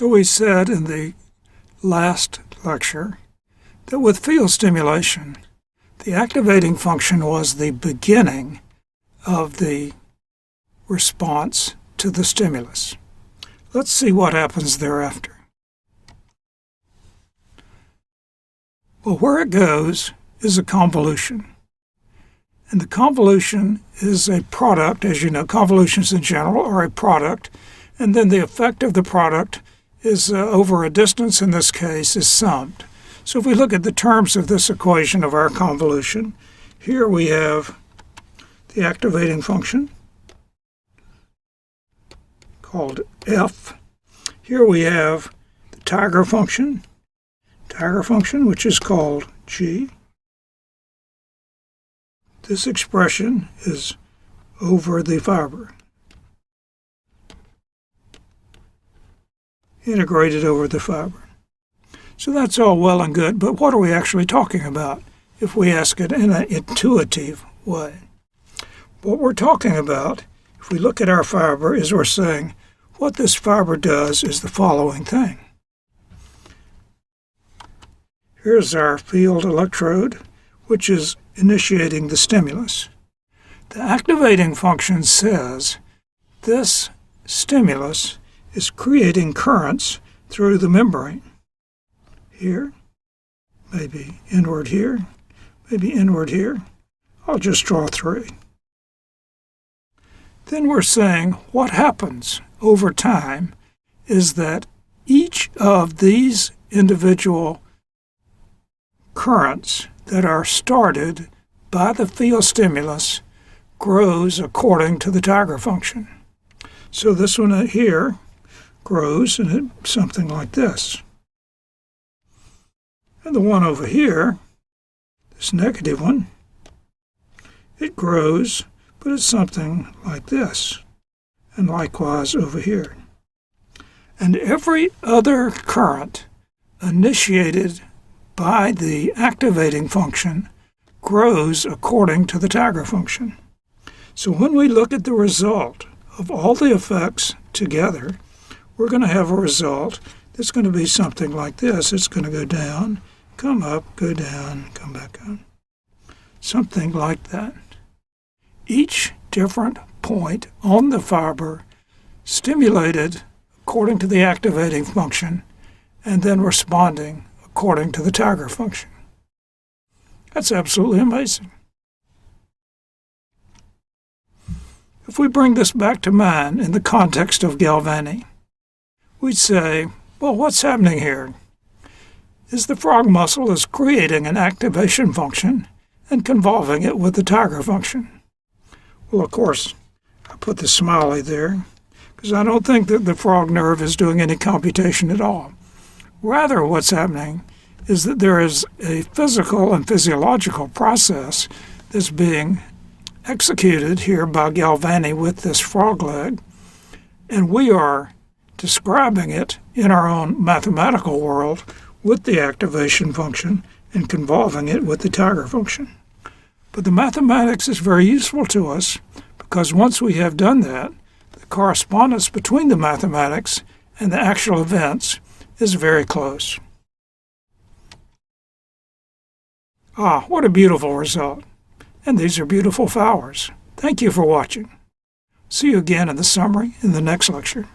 So we said in the last lecture that with field stimulation, the activating function was the beginning of the response to the stimulus. Let's see what happens thereafter. Well, where it goes is a convolution. And the convolution is a product, as you know, convolutions in general are a product, and then the effect of the product is over a distance, in this case, is summed. So if we look at the terms of this equation of our convolution, here we have the activating function called f. Here we have the tiger function, which is called g. This expression is over the fiber, integrated over the fiber. So that's all well and good, but what are we actually talking about if we ask it in an intuitive way? What we're talking about, if we look at our fiber, is we're saying what this fiber does is the following thing. Here's our field electrode, which is initiating the stimulus. The activating function says this stimulus is creating currents through the membrane. Here, maybe inward here, maybe inward here. I'll just draw 3. Then we're saying what happens over time is that each of these individual currents that are started by the field stimulus grows according to the tiger function. So this one here grows and it's something like this. And the one over here, this negative one, it grows, but it's something like this. And likewise over here. And every other current initiated by the activating function grows according to the tiger function. So when we look at the result of all the effects together, we're going to have a result that's going to be something like this. It's going to go down, come up, go down, come back up. Something like that. Each different point on the fiber stimulated according to the activating function and then responding according to the tiger function. That's absolutely amazing. If we bring this back to mind in the context of galvanic, we'd say, well, what's happening here is the frog muscle is creating an activation function and convolving it with the tiger function. Well, of course, I put the smiley there because I don't think that the frog nerve is doing any computation at all. Rather, what's happening is that there is a physical and physiological process that's being executed here by Galvani with this frog leg, and we are describing it in our own mathematical world with the activation function and convolving it with the tiger function. But the mathematics is very useful to us because once we have done that, the correspondence between the mathematics and the actual events is very close. Ah, what a beautiful result. And these are beautiful flowers. Thank you for watching. See you again in the summary in the next lecture.